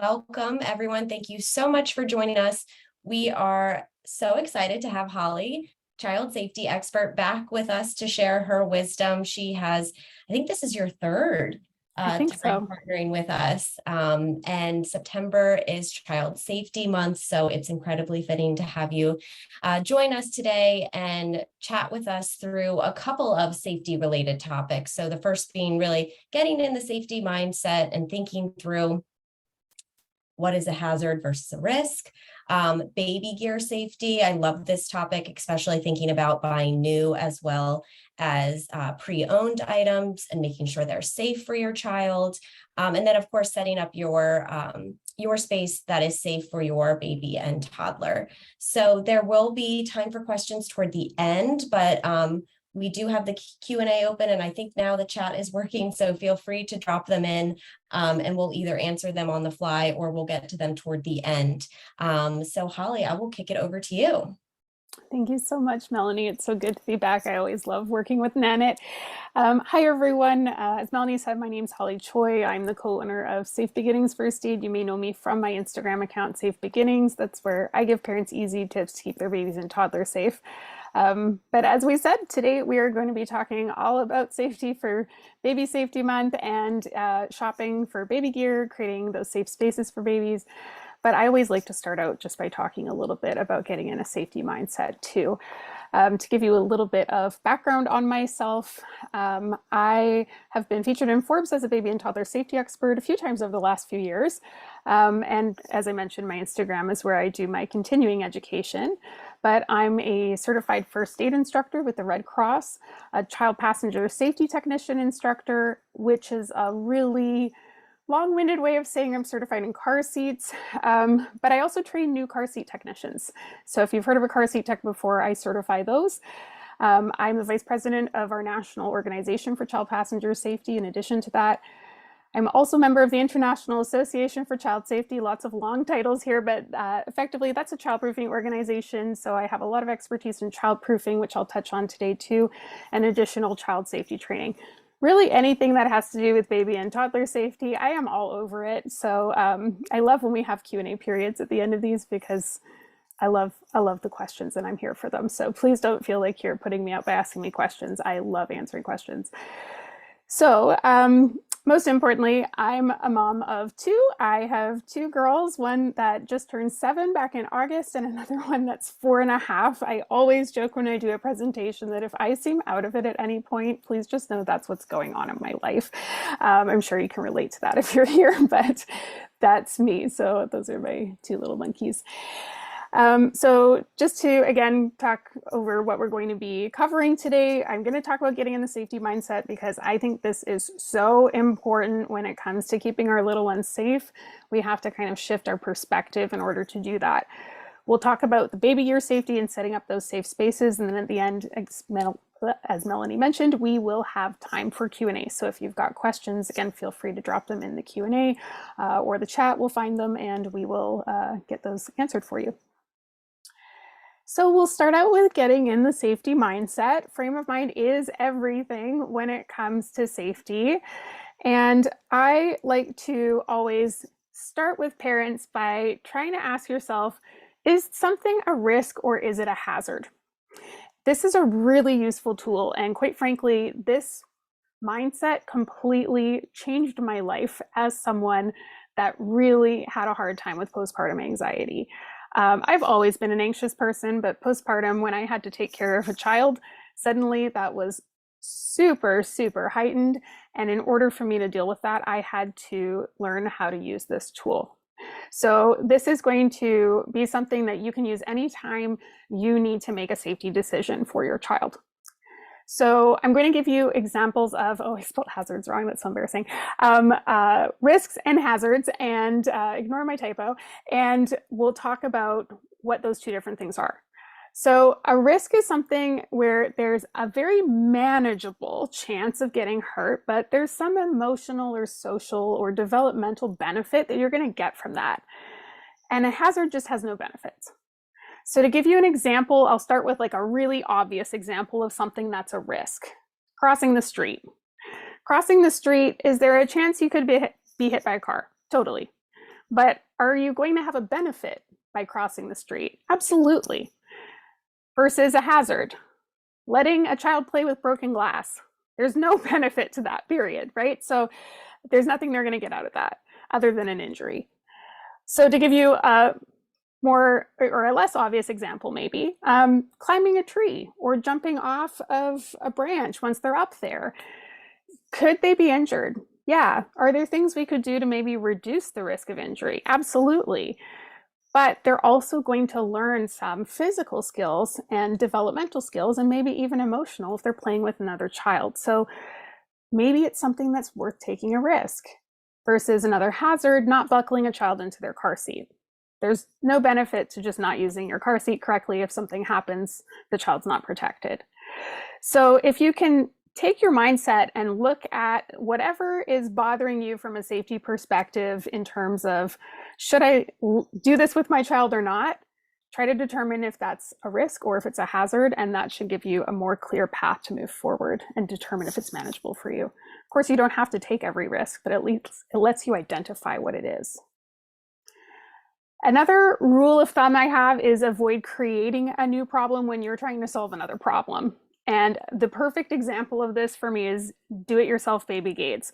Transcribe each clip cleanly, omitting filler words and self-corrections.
Welcome, everyone. Thank you so much for joining us. We are so excited to have Holly, child safety expert, back with us to share her wisdom. She has, I think this is your third I think time so. partnering with us. And September is Child Safety Month, so it's incredibly fitting to have you join us today and chat with us through a couple of safety related topics. So the first being really getting in the safety mindset and thinking through what is a hazard versus a risk. Baby gear safety. I love this topic, especially thinking about buying new as well as pre-owned items and making sure they're safe for your child. And then, of course, setting up your space that is safe for your baby and toddler. So there will be time for questions toward the end, but we do have the Q&A open, and I think now the chat is working, so feel free to drop them in, and we'll either answer them on the fly or we'll get to them toward the end. So Holly, I will kick it over to you. Thank you so much, Melanie. It's so good to be back. I always love working with Nanit. Hi, everyone. As Melanie said, my name is Holly Choi. I'm the co-owner of Safe Beginnings First Aid. You may know me from my Instagram account, Safe Beginnings. That's where I give parents easy tips to keep their babies and toddlers safe. But as we said, today we are going to be talking all about safety for Baby Safety Month and shopping for baby gear, creating those safe spaces for babies. But I always like to start out just by talking a little bit about getting in a safety mindset too. To give you a little bit of background on myself, I have been featured in Forbes as a baby and toddler safety expert a few times over the last few years. And as I mentioned, my Instagram is where I do my continuing education. But I'm a certified first aid instructor with the Red Cross, a child passenger safety technician instructor, which is a really long-winded way of saying I'm certified in car seats, but I also train new car seat technicians. So if you've heard of a car seat tech before, I certify those. I'm the vice president of our national organization for child passenger safety. In addition to that, I'm also a member of the International Association for Child Safety. Lots of long titles here, but effectively that's a childproofing organization. So I have a lot of expertise in childproofing, which I'll touch on today too, and additional child safety training. Really anything that has to do with baby and toddler safety, I am all over it. So I love when we have Q&A periods at the end of these because I love the questions and I'm here for them. So please don't feel like you're putting me out by asking me questions. I love answering questions. So most importantly, I'm a mom of two. I have two girls, one that just turned 7 back in August and another one that's 4.5. I always joke when I do a presentation that if I seem out of it at any point, please just know that's what's going on in my life. I'm sure you can relate to that if you're here, but that's me. So those are my two little monkeys. So just to, again, talk over what we're going to be covering today, I'm going to talk about getting in the safety mindset because I think this is so important when it comes to keeping our little ones safe. We have to kind of shift our perspective in order to do that. We'll talk about the baby gear safety and setting up those safe spaces. And then at the end, as Melanie mentioned, we will have time for Q&A. So if you've got questions, again, feel free to drop them in the Q&A or the chat. We'll find them and we will get those answered for you. So we'll start out with getting in the safety mindset. Frame of mind is everything when it comes to safety. And I like to always start with parents by trying to ask yourself, is something a risk or is it a hazard? This is a really useful tool. And quite frankly, this mindset completely changed my life as someone that really had a hard time with postpartum anxiety. I've always been an anxious person, but postpartum, when I had to take care of a child, suddenly that was super, super heightened. And in order for me to deal with that, I had to learn how to use this tool. So this is going to be something that you can use anytime you need to make a safety decision for your child. So I'm going to give you examples of, oh, I spelled hazards wrong. That's so embarrassing. Risks and hazards, and ignore my typo. And we'll talk about what those two different things are. So a risk is something where there's a very manageable chance of getting hurt, but there's some emotional or social or developmental benefit that you're going to get from that. And a hazard just has no benefits. So to give you an example, I'll start with like a really obvious example of something that's a risk. Crossing the street. Crossing the street, is there a chance you could be hit by a car? Totally. But are you going to have a benefit by crossing the street? Absolutely. Versus a hazard. Letting a child play with broken glass. There's no benefit to that, period, right? So there's nothing they're going to get out of that other than an injury. So to give you a more or a less obvious example, maybe climbing a tree or jumping off of a branch once they're up there. Could they be injured? Yeah. Are there things we could do to maybe reduce the risk of injury? Absolutely. But they're also going to learn some physical skills and developmental skills and maybe even emotional if they're playing with another child. So maybe it's something that's worth taking a risk versus another hazard, not buckling a child into their car seat. There's no benefit to just not using your car seat correctly. If something happens, the child's not protected. So if you can take your mindset and look at whatever is bothering you from a safety perspective in terms of, should I do this with my child or not? Try to determine if that's a risk or if it's a hazard, and that should give you a more clear path to move forward and determine if it's manageable for you. Of course, you don't have to take every risk, but at least it lets you identify what it is. Another rule of thumb I have is avoid creating a new problem when you're trying to solve another problem. And the perfect example of this for me is do-it-yourself baby gates.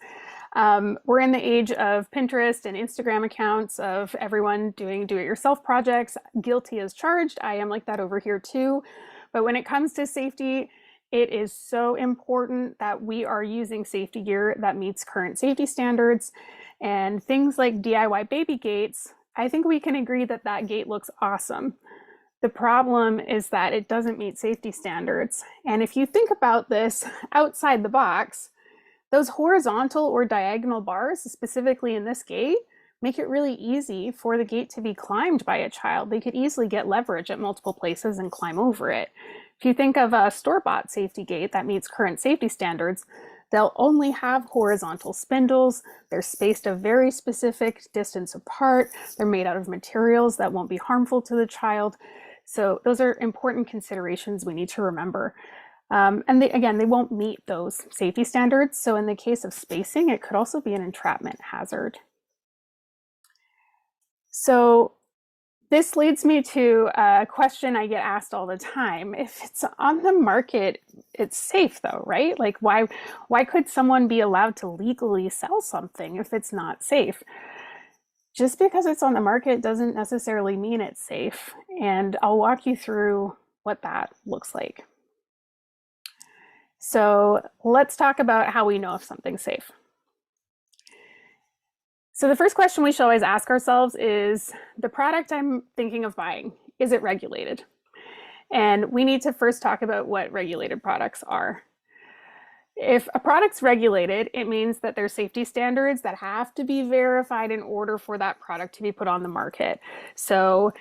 We're in the age of Pinterest and Instagram accounts of everyone doing do-it-yourself projects. Guilty as charged. I am like that over here too. But when it comes to safety, it is so important that we are using safety gear that meets current safety standards. And things like DIY baby gates, I think we can agree that that gate looks awesome. The problem is that it doesn't meet safety standards. And if you think about this outside the box, those horizontal or diagonal bars, specifically in this gate, make it really easy for the gate to be climbed by a child. They could easily get leverage at multiple places and climb over it. If you think of a store-bought safety gate that meets current safety standards, they'll only have horizontal spindles. They're spaced a very specific distance apart. They're made out of materials that won't be harmful to the child. So those are important considerations we need to remember. And again, they won't meet those safety standards. So in the case of spacing, it could also be an entrapment hazard. So this leads me to a question I get asked all the time. If it's on the market, it's safe though, right? Like why could someone be allowed to legally sell something if it's not safe? Just because it's on the market doesn't necessarily mean it's safe. And I'll walk you through what that looks like. So let's talk about how we know if something's safe. So the first question we should always ask ourselves is, the product I'm thinking of buying, is it regulated? And we need to first talk about what regulated products are. If a product's regulated, it means that there's safety standards that have to be verified in order for that product to be put on the market. So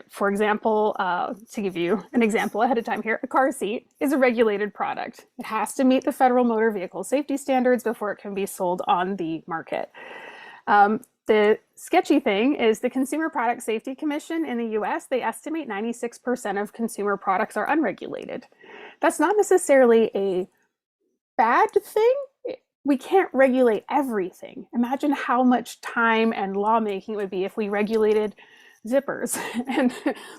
for example, to give you an example ahead of time here, a car seat is a regulated product. It has to meet the federal motor vehicle safety standards before it can be sold on the market. The sketchy thing is the Consumer Product Safety Commission in the US, they estimate 96% of consumer products are unregulated. That's not necessarily a bad thing. We can't regulate everything. Imagine how much time and lawmaking it would be if we regulated zippers and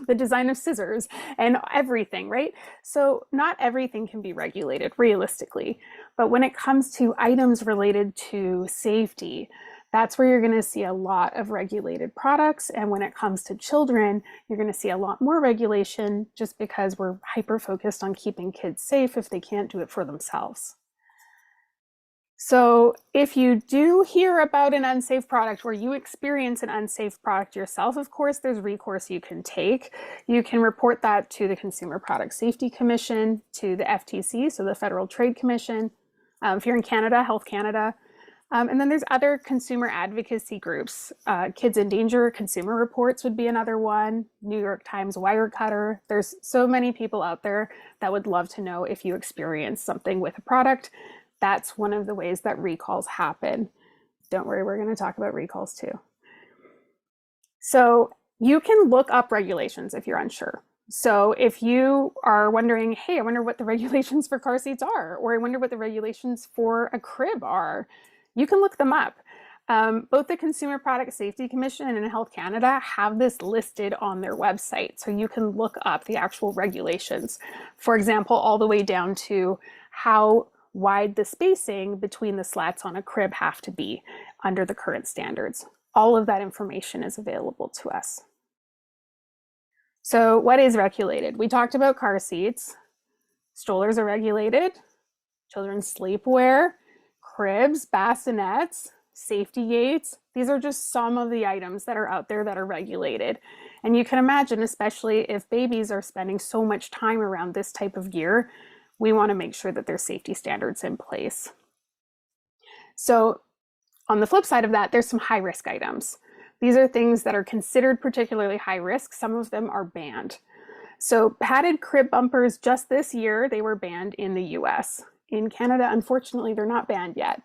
the design of scissors and everything, right? So not everything can be regulated realistically, but when it comes to items related to safety, that's where you're going to see a lot of regulated products. And when it comes to children, you're going to see a lot more regulation just because we're hyper focused on keeping kids safe if they can't do it for themselves. So if you do hear about an unsafe product or you experience an unsafe product yourself, of course, there's recourse you can take. You can report that to the Consumer Product Safety Commission, to the FTC, so the Federal Trade Commission. If you're in Canada, Health Canada. And then there's other consumer advocacy groups. Kids in Danger Consumer Reports would be another one. New York Times Wirecutter. There's so many people out there that would love to know if you experience something with a product. That's one of the ways that recalls happen. Don't worry, we're going to talk about recalls too. So you can look up regulations if you're unsure. So if you are wondering, hey, I wonder what the regulations for car seats are, or I wonder what the regulations for a crib are, you can look them up. Both the Consumer Product Safety Commission and Health Canada have this listed on their website. So you can look up the actual regulations, for example, all the way down to how wide the spacing between the slats on a crib have to be under the current standards. All of that information is available to us. So what is regulated? We talked about car seats. Strollers are regulated. Children's sleepwear, cribs, bassinets, safety gates. These are just some of the items that are out there that are regulated. And you can imagine, especially if babies are spending so much time around this type of gear, we want to make sure that there's safety standards in place. So on the flip side of that, there's some high-risk items. These are things that are considered particularly high risk. Some of them are banned. So padded crib bumpers, just this year, they were banned in the US. In Canada, unfortunately, they're not banned yet,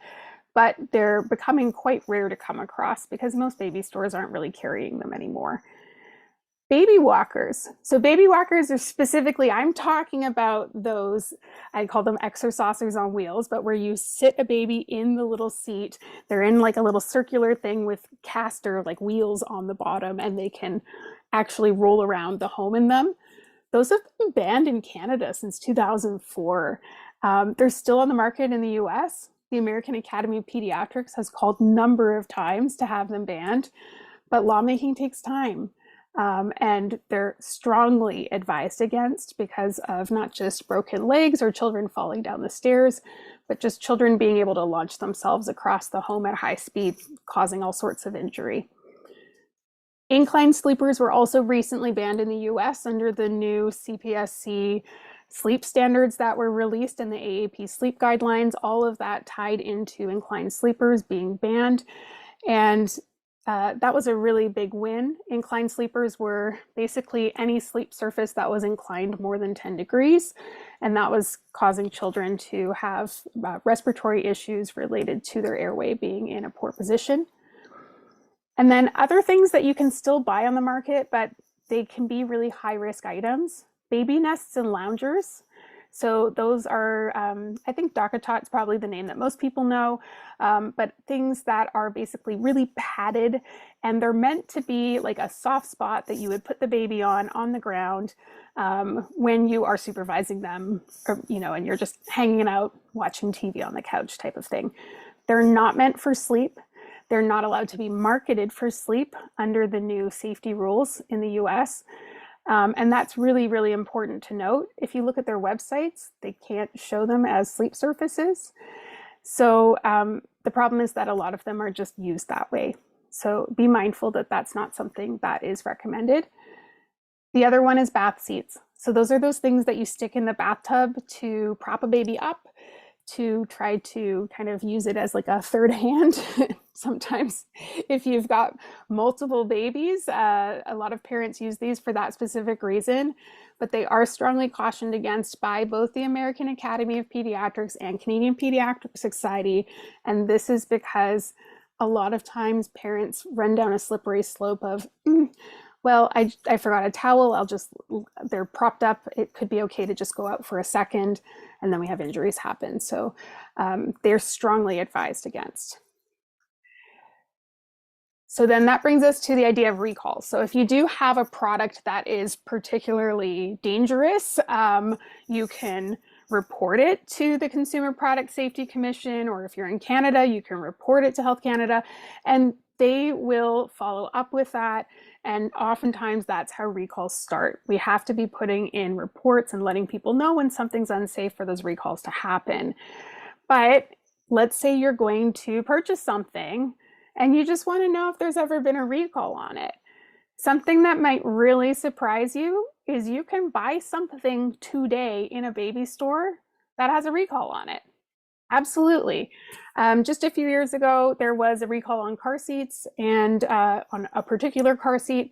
but they're becoming quite rare to come across because most baby stores aren't really carrying them anymore. Baby walkers. So baby walkers are specifically, I'm talking about those, I call them exercisers on wheels, but where you sit a baby in the little seat. They're in like a little circular thing with caster, like wheels on the bottom, and they can actually roll around the home in them. Those have been banned in Canada since 2004. They're still on the market in the US. The American Academy of Pediatrics has called a number of times to have them banned, but lawmaking takes time. And they're strongly advised against because of not just broken legs or children falling down the stairs, but just children being able to launch themselves across the home at high speed, causing all sorts of injury. Incline sleepers were also recently banned in the US under the new CPSAC sleep standards that were released in the AAP sleep guidelines. All of that tied into incline sleepers being banned. And that was a really big win. Inclined sleepers were basically any sleep surface that was inclined more than 10 degrees. And that was causing children to have respiratory issues related to their airway being in a poor position. And then other things that you can still buy on the market, but they can be really high risk items. Baby nests and loungers. So those are, I think DockATot's probably the name that most people know, but things that are basically really padded, and they're meant to be like a soft spot that you would put the baby on the ground when you are supervising them, or, and you're just hanging out, watching TV on the couch type of thing. They're not meant for sleep. They're not allowed to be marketed for sleep under the new safety rules in the US. And that's really, really important to note. If you look at their websites, they can't show them as sleep surfaces. So the problem is that a lot of them are just used that way. So be mindful that that's not something that is recommended. The other one is bath seats. So those are those things that you stick in the bathtub to prop a baby up, to try to kind of use it as like a third hand. Sometimes if you've got multiple babies, a lot of parents use these for that specific reason, but they are strongly cautioned against by both the American Academy of Pediatrics and Canadian Pediatric Society. And this is because a lot of times parents run down a slippery slope of, well, I forgot a towel, they're propped up, it could be okay to just go out for a second, and then we have injuries happen. So they're strongly advised against. So then that brings us to the idea of recalls. So if you do have a product that is particularly dangerous, you can report it to the Consumer Product Safety Commission, or if you're in Canada, you can report it to Health Canada, and they will follow up with that. And oftentimes that's how recalls start. We have to be putting in reports and letting people know when something's unsafe for those recalls to happen. But let's say you're going to purchase something and you just want to know if there's ever been a recall on it. Something that might really surprise you is you can buy something today in a baby store that has a recall on it. Absolutely. Just a few years ago, there was a recall on car seats, and on a particular car seat.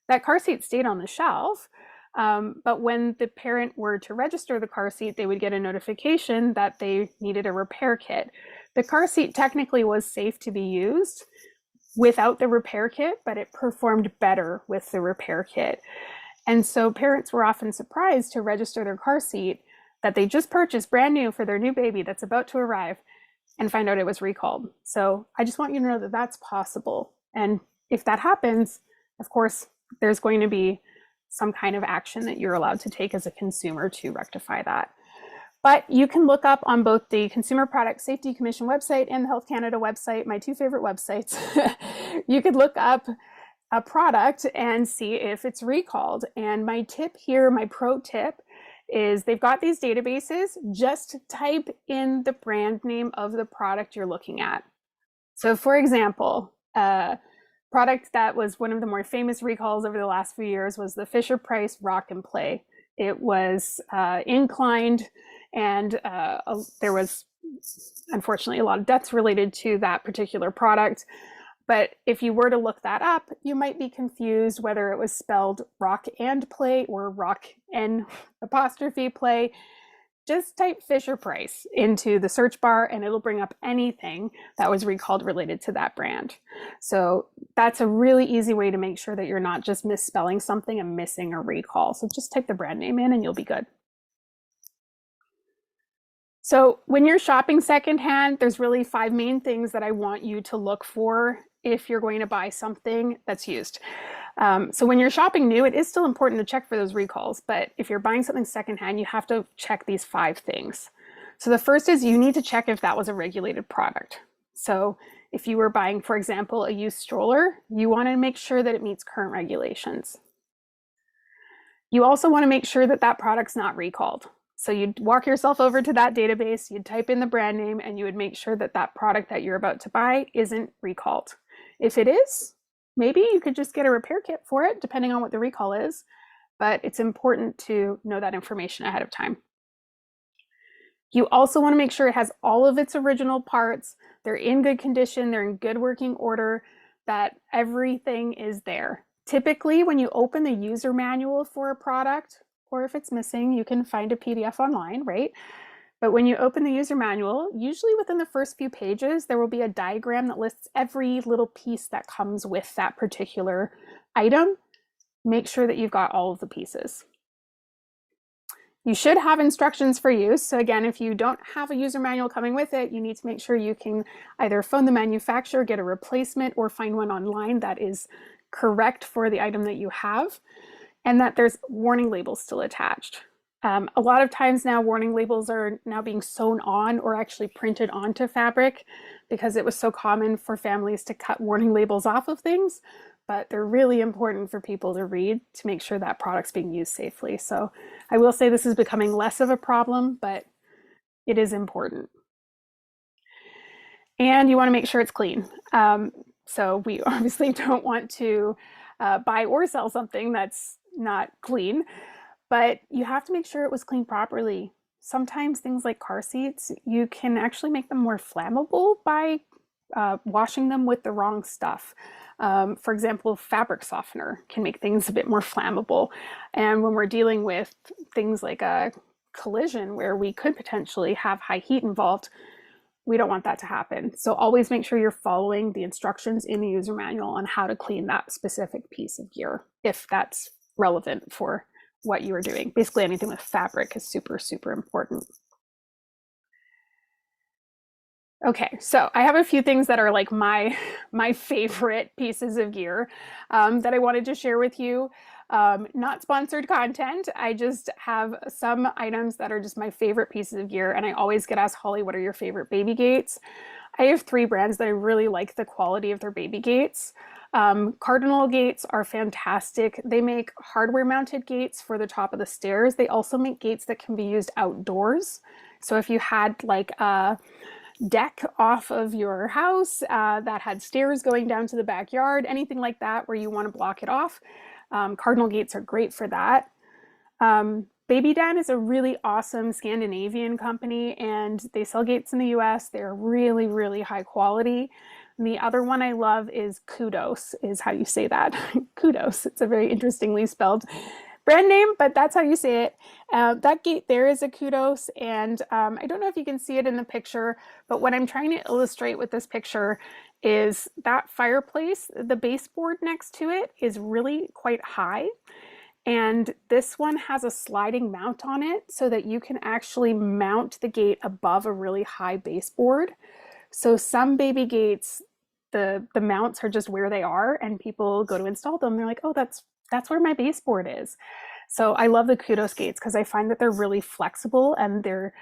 That car seat stayed on the shelf, but when the parent were to register the car seat, they would get a notification that they needed a repair kit. The car seat technically was safe to be used without the repair kit, but it performed better with the repair kit. And so parents were often surprised to register their car seat that they just purchased brand new for their new baby that's about to arrive, and find out it was recalled. So I just want you to know that that's possible. And if that happens, of course, there's going to be some kind of action that you're allowed to take as a consumer to rectify that. But you can look up on both the Consumer Product Safety Commission website and the Health Canada website, my two favorite websites. You could look up a product and see if it's recalled. And my tip here, my pro tip, is they've got these databases. Just type in the brand name of the product you're looking at. So for example, a product that was one of the more famous recalls over the last few years was the Fisher-Price Rock and Play. It was inclined, and there was unfortunately a lot of deaths related to that particular product. But if you were to look that up, you might be confused whether it was spelled rock and play or rock and apostrophe play. Just type Fisher-Price into the search bar and it'll bring up anything that was recalled related to that brand. So that's a really easy way to make sure that you're not just misspelling something and missing a recall. So just type the brand name in and you'll be good. So when you're shopping secondhand, there's really 5 main things that I want you to look for if you're going to buy something that's used. So when you're shopping new, it is still important to check for those recalls, but if you're buying something secondhand, you have to check these 5 things. So the first is you need to check if that was a regulated product. So if you were buying, for example, a used stroller, you want to make sure that it meets current regulations. You also want to make sure that that product's not recalled. So you'd walk yourself over to that database, you'd type in the brand name, and you would make sure that that product that you're about to buy isn't recalled. If it is, maybe you could just get a repair kit for it, depending on what the recall is, but it's important to know that information ahead of time. You also want to make sure it has all of its original parts, they're in good condition, they're in good working order, that everything is there. Typically, when you open the user manual for a product, or if it's missing, you can find a PDF online, right? But when you open the user manual, usually within the first few pages, there will be a diagram that lists every little piece that comes with that particular item. Make sure that you've got all of the pieces. You should have instructions for use. So again, if you don't have a user manual coming with it, you need to make sure you can either phone the manufacturer, get a replacement, or find one online that is correct for the item that you have, and that there's warning labels still attached. A lot of times now, warning labels are now being sewn on or actually printed onto fabric because it was so common for families to cut warning labels off of things, but they're really important for people to read to make sure that product's being used safely. So I will say this is becoming less of a problem, but it is important. And you want to make sure it's clean. So we obviously don't want to buy or sell something that's not clean, but you have to make sure it was cleaned properly. Sometimes things like car seats, you can actually make them more flammable by washing them with the wrong stuff. For example, fabric softener can make things a bit more flammable. And when we're dealing with things like a collision where we could potentially have high heat involved, we don't want that to happen. So always make sure you're following the instructions in the user manual on how to clean that specific piece of gear, if that's relevant for what you are doing. Basically anything with fabric is super, super important. Okay, so I have a few things that are like my favorite pieces of gear that I wanted to share with you. Not sponsored content. I just have some items that are just my favorite pieces of gear, and I always get asked, Holly, what are your favorite baby gates? I have 3 brands that I really like the quality of their baby gates. Cardinal gates are fantastic. They make hardware mounted gates for the top of the stairs. They also make gates that can be used outdoors. So if you had like a deck off of your house that had stairs going down to the backyard, anything like that where you want to block it off, Cardinal gates are great for that. Baby Dan is a really awesome Scandinavian company, and they sell gates in the US. They're really, really high quality. And the other one I love is Kudos, is how you say that. Kudos. It's a very interestingly spelled brand name, but that's how you say it. That gate there is a Kudos, and I don't know if you can see it in the picture, but what I'm trying to illustrate with this picture is that fireplace, the baseboard next to it is really quite high. And this one has a sliding mount on it so that you can actually mount the gate above a really high baseboard. So some baby gates, the mounts are just where they are, and people go to install them. They're like, oh, that's where my baseboard is. So I love the Kudos gates because I find that they're really flexible and they're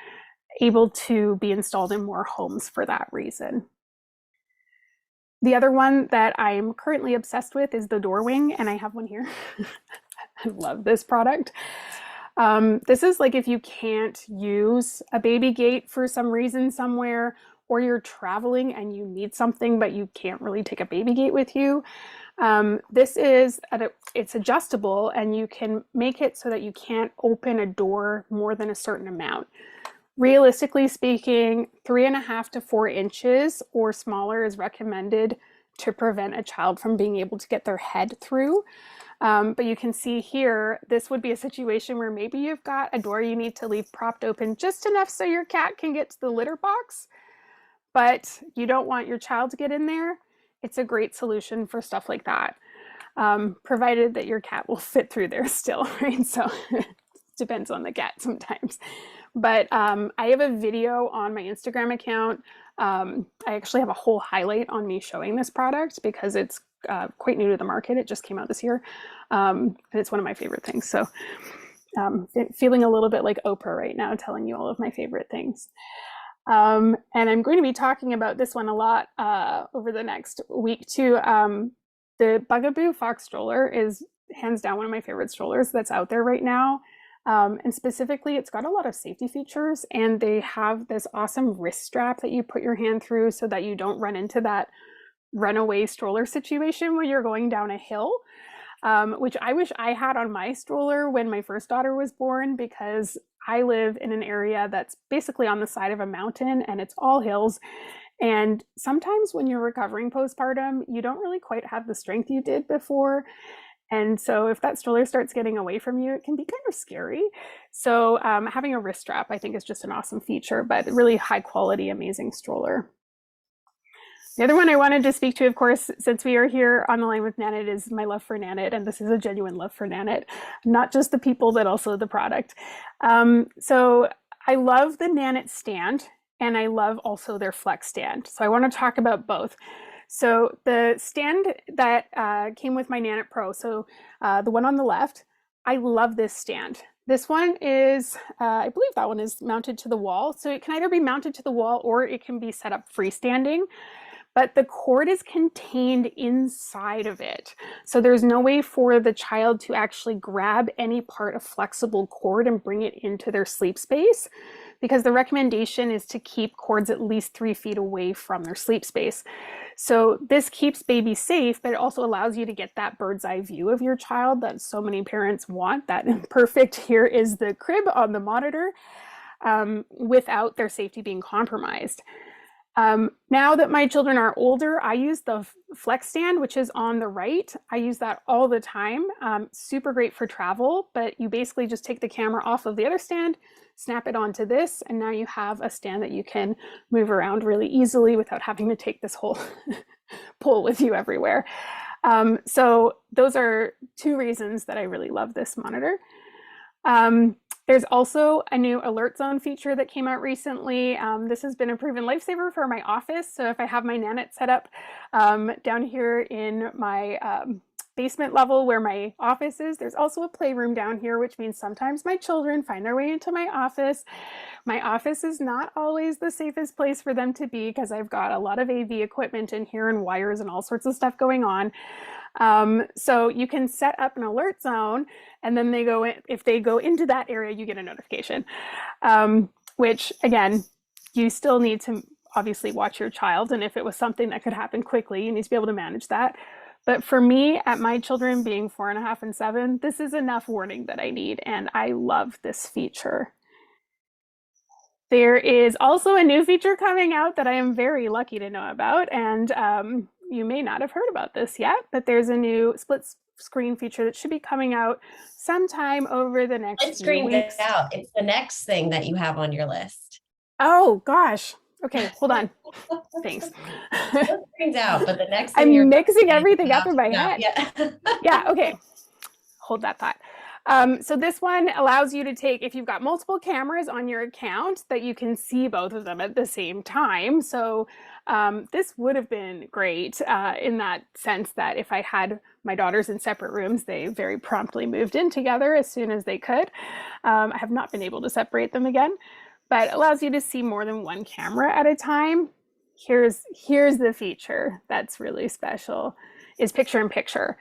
able to be installed in more homes for that reason. The other one that I'm currently obsessed with is the door wing, and I have one here. I love this product. This is like if you can't use a baby gate for some reason somewhere, or you're traveling and you need something, but you can't really take a baby gate with you. It's adjustable, and you can make it so that you can't open a door more than a certain amount. Realistically speaking, 3.5 to 4 inches or smaller is recommended to prevent a child from being able to get their head through. But you can see here, this would be a situation where maybe you've got a door you need to leave propped open just enough so your cat can get to the litter box, but you don't want your child to get in there. It's a great solution for stuff like that, provided that your cat will fit through there still, right? So it depends on the cat sometimes. But I have a video on my Instagram account. I actually have a whole highlight on me showing this product because it's quite new to the market. It just came out this year. And it's one of my favorite things. So feeling a little bit like Oprah right now, telling you all of my favorite things. And I'm going to be talking about this one a lot over the next week too. The Bugaboo Fox stroller is hands down one of my favorite strollers that's out there right now. And specifically, it's got a lot of safety features, and they have this awesome wrist strap that you put your hand through so that you don't run into that runaway stroller situation when you're going down a hill, which I wish I had on my stroller when my first daughter was born, because I live in an area that's basically on the side of a mountain and it's all hills. And sometimes when you're recovering postpartum, you don't really quite have the strength you did before. And so if that stroller starts getting away from you, it can be kind of scary. So having a wrist strap, I think, is just an awesome feature, but really high quality, amazing stroller. The other one I wanted to speak to, of course, since we are here on the line with Nanit, is my love for Nanit. And this is a genuine love for Nanit, not just the people, but also the product. So I love the Nanit stand, and I love also their flex stand. So I want to talk about both. So the stand that came with my Nanit Pro, so the one on the left, I love this stand. This one is, I believe that one is mounted to the wall. So it can either be mounted to the wall or it can be set up freestanding, but the cord is contained inside of it. So there's no way for the child to actually grab any part of flexible cord and bring it into their sleep space, because the recommendation is to keep cords at least 3 feet away from their sleep space. So this keeps baby safe, but it also allows you to get that bird's eye view of your child that so many parents want. That perfect here is the crib on the monitor, without their safety being compromised. Now that my children are older, I use the flex stand, which is on the right. I use that all the time. Super great for travel, but you basically just take the camera off of the other stand, snap it onto this, and now you have a stand that you can move around really easily without having to take this whole pole with you everywhere. So those are 2 reasons that I really love this monitor. There's also a new alert zone feature that came out recently. This has been a proven lifesaver for my office. So if I have my Nanit set up down here in my basement level where my office is, there's also a playroom down here, which means sometimes my children find their way into my office. My office is not always the safest place for them to be because I've got a lot of AV equipment in here and wires and all sorts of stuff going on. So you can set up an alert zone, and then they go in, if they go into that area, you get a notification, which again, you still need to obviously watch your child. And if it was something that could happen quickly, you need to be able to manage that. But for me, at my children being 4.5 and 7, this is enough warning that I need. And I love this feature. There is also a new feature coming out that I am very lucky to know about. And you may not have heard about this yet, but there's a new split screen feature that should be coming out sometime over the next few weeks. It out. It's the next thing that you have on your list. Oh gosh. Okay, hold on. Thanks. Split screens out, but the next thing I'm mixing everything up in my head. Yeah. Yeah, okay. Hold that thought. So this one allows you to take, if you've got multiple cameras on your account, that you can see both of them at the same time. So This would have been great in that sense that if I had my daughters in separate rooms, they very promptly moved in together as soon as they could. I have not been able to separate them again, but it allows you to see more than one camera at a time. Here's the feature that's really special, is picture in picture.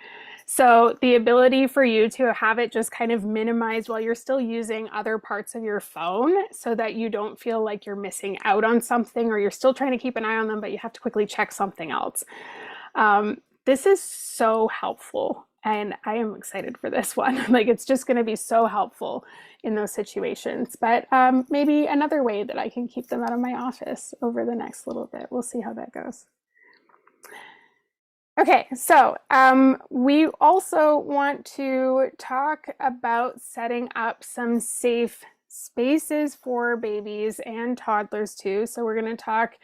So the ability for you to have it just kind of minimized while you're still using other parts of your phone so that you don't feel like you're missing out on something or you're still trying to keep an eye on them, but you have to quickly check something else. This is so helpful and I am excited for this one. Like it's just going to be so helpful in those situations, but maybe another way that I can keep them out of my office over the next little bit. We'll see how that goes. Okay, so we also want to talk about setting up some safe spaces for babies and toddlers too. So we're going to talk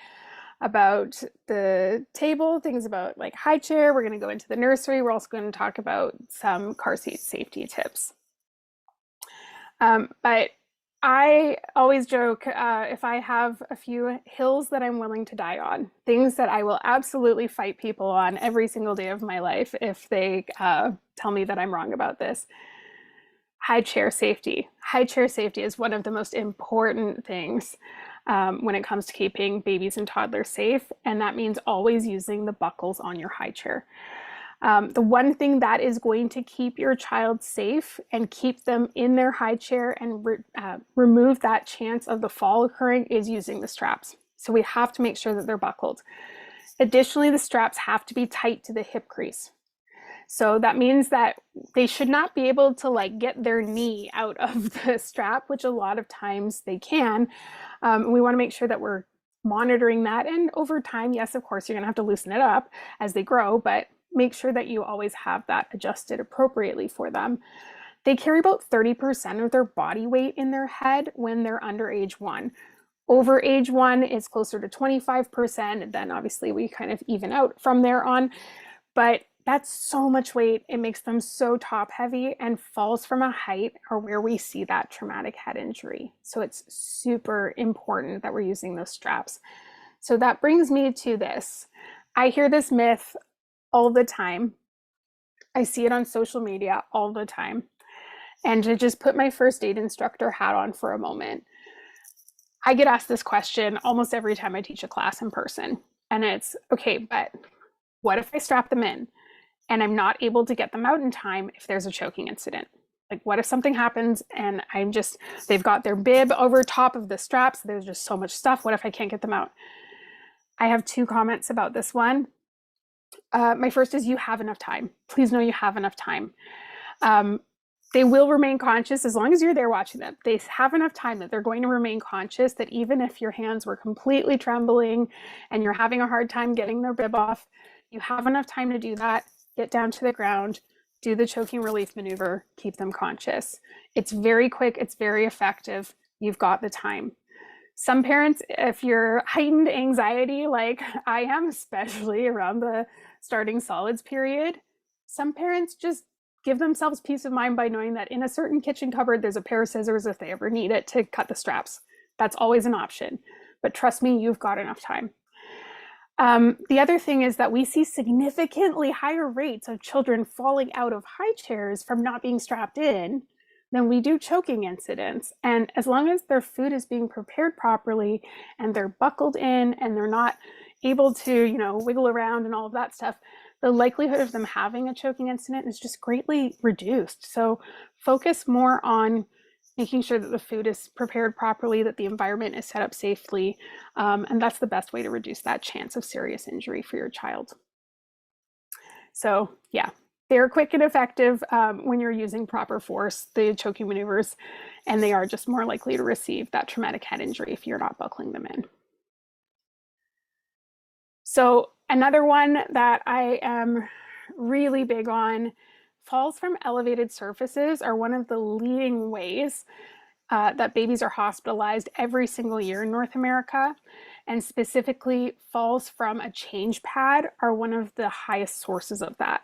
about the table, things about like high chair. We're going to go into the nursery. We're also going to talk about some car seat safety tips. But I always joke if I have a few hills that I'm willing to die on, things that I will absolutely fight people on every single day of my life if they tell me that I'm wrong about this. High chair safety. High chair safety is one of the most important things when it comes to keeping babies and toddlers safe, and that means always using the buckles on your high chair. The one thing that is going to keep your child safe and keep them in their high chair and remove that chance of the fall occurring is using the straps. So we have to make sure that they're buckled. Additionally, the straps have to be tight to the hip crease. So that means that they should not be able to like get their knee out of the strap, which a lot of times they can. We want to make sure that we're monitoring that. And over time, yes, of course, you're going to have to loosen it up as they grow, but make sure that you always have that adjusted appropriately for them. They carry about 30% of their body weight in their head when they're under age 1. Over age 1 is closer to 25%, and then obviously we kind of even out from there on. But that's so much weight. It makes them so top heavy, and falls from a height are where we see that traumatic head injury. So it's super important that we're using those straps. So that brings me to this. I hear this myth all the time. I see it on social media all the time. And to just put my first aid instructor hat on for a moment, I get asked this question almost every time I teach a class in person. And it's, okay, but what if I strap them in and I'm not able to get them out in time if there's a choking incident? Like what if something happens and they've got their bib over top of the straps, there's just so much stuff, what if I can't get them out? I have 2 comments about this one. My first is you have enough time. Please know you have enough time. They will remain conscious as long as you're there watching them. They have enough time that they're going to remain conscious, that even if your hands were completely trembling and you're having a hard time getting their bib off, you have enough time to do that. Get down to the ground, do the choking relief maneuver, keep them conscious. It's very quick. It's very effective. You've got the time. Some parents, if you're heightened anxiety like I am, especially around the starting solids period, some parents just give themselves peace of mind by knowing that in a certain kitchen cupboard, there's a pair of scissors if they ever need it to cut the straps. That's always an option. But trust me, you've got enough time. The other thing is that we see significantly higher rates of children falling out of high chairs from not being strapped in than we do choking incidents. And as long as their food is being prepared properly and they're buckled in and they're not able to, wiggle around and all of that stuff, the likelihood of them having a choking incident is just greatly reduced. So focus more on making sure that the food is prepared properly, that the environment is set up safely, and that's the best way to reduce that chance of serious injury for your child. So yeah, they're quick and effective when you're using proper force, the choking maneuvers, and they are just more likely to receive that traumatic head injury if you're not buckling them in. So another one that I am really big on, falls from elevated surfaces are one of the leading ways that babies are hospitalized every single year in North America. And specifically, falls from a change pad are one of the highest sources of that.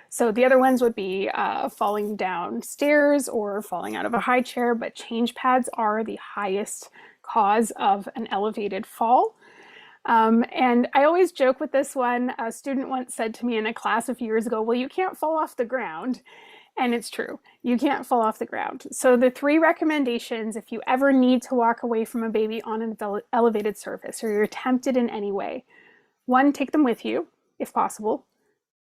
So the other ones would be falling down stairs or falling out of a high chair, but change pads are the highest cause of an elevated fall. And I always joke with this one. A student once said to me in a class a few years ago, well, you can't fall off the ground. And it's true. You can't fall off the ground. So the 3 recommendations, if you ever need to walk away from a baby on an elevated surface or you're tempted in any way, 1, take them with you if possible,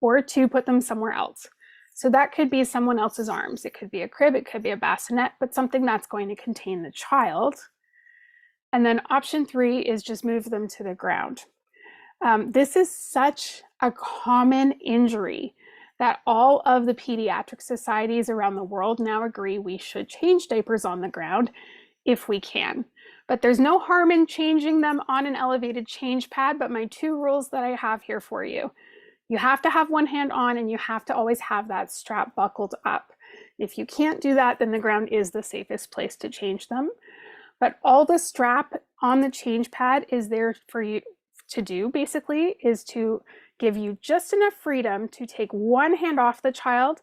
or 2, put them somewhere else. So that could be someone else's arms. It could be a crib, it could be a bassinet, but something that's going to contain the child. And then option 3 is just move them to the ground. This is such a common injury that all of the pediatric societies around the world now agree we should change diapers on the ground if we can. But there's no harm in changing them on an elevated change pad. But my 2 rules that I have here for you: you have to have one hand on, and you have to always have that strap buckled up. If you can't do that, then the ground is the safest place to change them. But all the strap on the change pad is there for you to do, basically, is to give you just enough freedom to take one hand off the child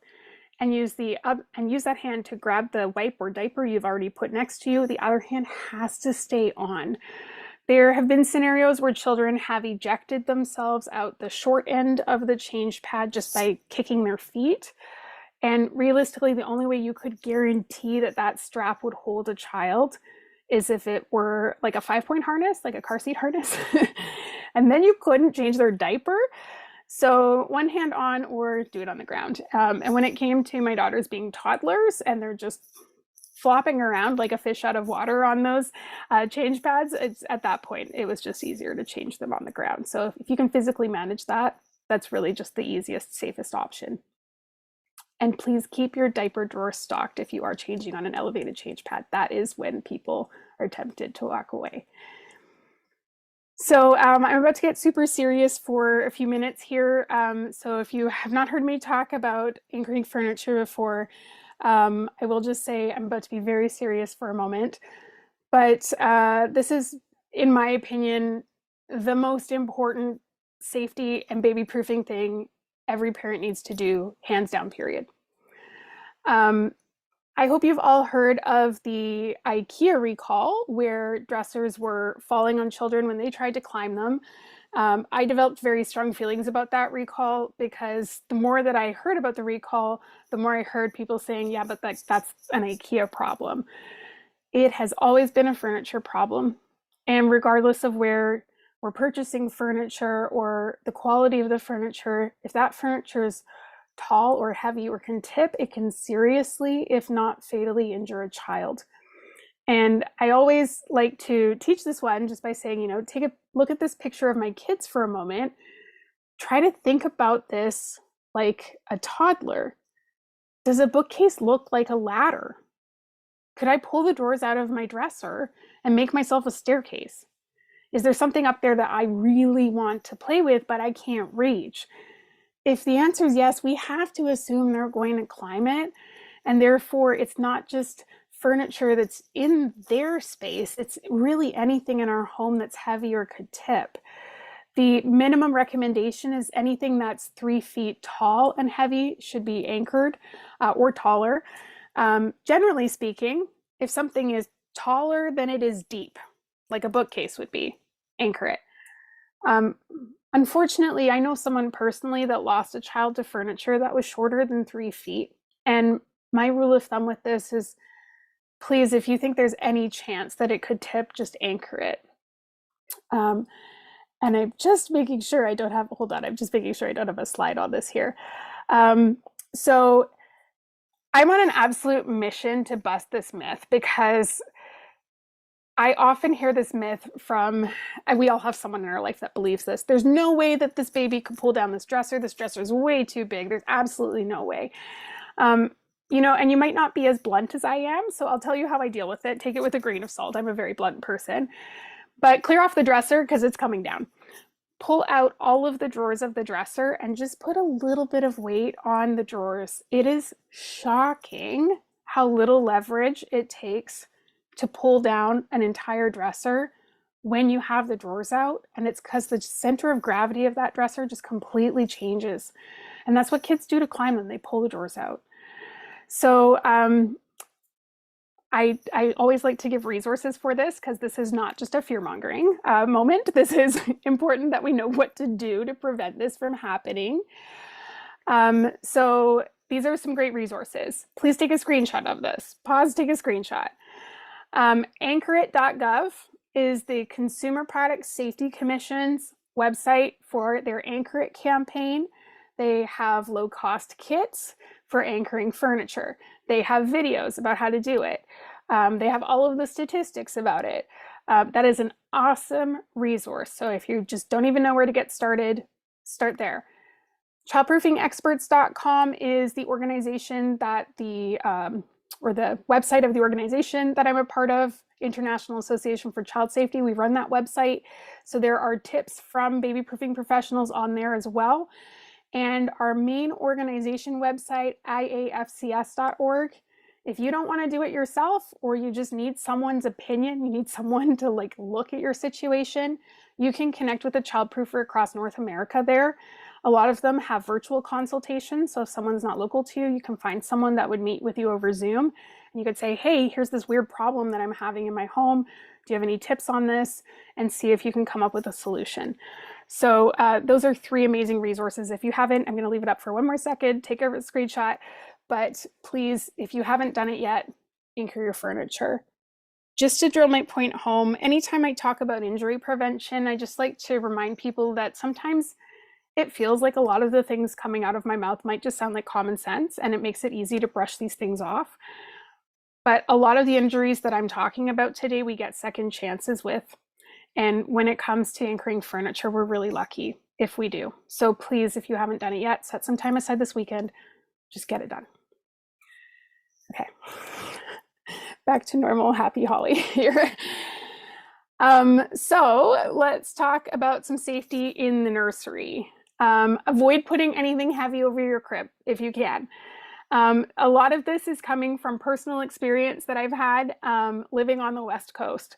and use that hand to grab the wipe or diaper you've already put next to you. The other hand has to stay on. There have been scenarios where children have ejected themselves out the short end of the change pad just by kicking their feet. And realistically, the only way you could guarantee that that strap would hold a child is if it were like a 5-point harness, like a car seat harness, and then you couldn't change their diaper. So one hand on or do it on the ground. And when it came to my daughters being toddlers and they're just flopping around like a fish out of water on those change pads, at that point, it was just easier to change them on the ground. So if you can physically manage that, that's really just the easiest, safest option. And please keep your diaper drawer stocked if you are changing on an elevated change pad. That is when people are tempted to walk away. So I'm about to get super serious for a few minutes here. So if you have not heard me talk about anchoring furniture before, I will just say I'm about to be very serious for a moment. But this is, in my opinion, the most important safety and baby proofing thing every parent needs to do, hands down, period. I hope you've all heard of the IKEA recall where dressers were falling on children when they tried to climb them. I developed very strong feelings about that recall because the more that I heard about the recall, the more I heard people saying, yeah, but that's an IKEA problem. It has always been a furniture problem. And regardless of where we're purchasing furniture or the quality of the furniture, if that furniture is tall or heavy or can tip, it can seriously, if not fatally, injure a child. And I always like to teach this one just by saying, take a look at this picture of my kids for a moment. Try to think about this like a toddler. Does a bookcase look like a ladder? Could I pull the drawers out of my dresser and make myself a staircase? Is there something up there that I really want to play with, but I can't reach? If the answer is yes, we have to assume they're going to climb it. And therefore, it's not just furniture that's in their space. It's really anything in our home that's heavy or could tip. The minimum recommendation is anything that's 3 feet tall and heavy should be anchored or taller. Generally speaking, if something is taller than it is deep, like a bookcase would be, anchor it. Unfortunately, I know someone personally that lost a child to furniture that was shorter than 3 feet. And my rule of thumb with this is, please, if you think there's any chance that it could tip, just anchor it. And I'm just making sure I don't have, hold on, I'm just making sure I don't have a slide on this here. So I'm on an absolute mission to bust this myth because I often hear this myth from, and we all have someone in our life that believes this. There's no way that this baby could pull down this dresser. This dresser is way too big. There's absolutely no way. And you might not be as blunt as I am, so I'll tell you how I deal with it. Take it with a grain of salt. I'm a very blunt person. But clear off the dresser because it's coming down. Pull out all of the drawers of the dresser and just put a little bit of weight on the drawers. It is shocking how little leverage it takes to pull down an entire dresser when you have the drawers out. And it's because the center of gravity of that dresser just completely changes. And that's what kids do to climb them. They pull the drawers out. So I always like to give resources for this because this is not just a fear-mongering moment. This is important that we know what to do to prevent this from happening. So these are some great resources. Please take a screenshot of this. Pause, take a screenshot. Anchorit.gov is the Consumer Product Safety Commission's website for their Anchorit campaign. They have low-cost kits for anchoring furniture. They have videos about how to do it. They have all of the statistics about it. That is an awesome resource. So if you just don't even know where to get started, start there. Childproofingexperts.com is the organization that or the website of the organization that I'm a part of, International Association for Child Safety. We run that website. So there are tips from baby proofing professionals on there as well. And our main organization website, IAFCS.org. If you don't want to do it yourself, or you just need someone's opinion, you need someone to look at your situation, you can connect with a child proofer across North America there. A lot of them have virtual consultations. So if someone's not local to you, you can find someone that would meet with you over Zoom. And you could say, hey, here's this weird problem that I'm having in my home. Do you have any tips on this? And see if you can come up with a solution. So those are 3 amazing resources. If you haven't, I'm going to leave it up for one more second, take a screenshot. But please, if you haven't done it yet, anchor your furniture. Just to drill my point home, anytime I talk about injury prevention, I just like to remind people that sometimes it feels like a lot of the things coming out of my mouth might just sound like common sense, and it makes it easy to brush these things off. But a lot of the injuries that I'm talking about today, we get second chances with. And when it comes to anchoring furniture, we're really lucky if we do. So please, if you haven't done it yet, set some time aside this weekend, just get it done. Okay, back to normal, happy Holly here. So let's talk about some safety in the nursery. Avoid putting anything heavy over your crib if you can. A lot of this is coming from personal experience that I've had living on the West Coast.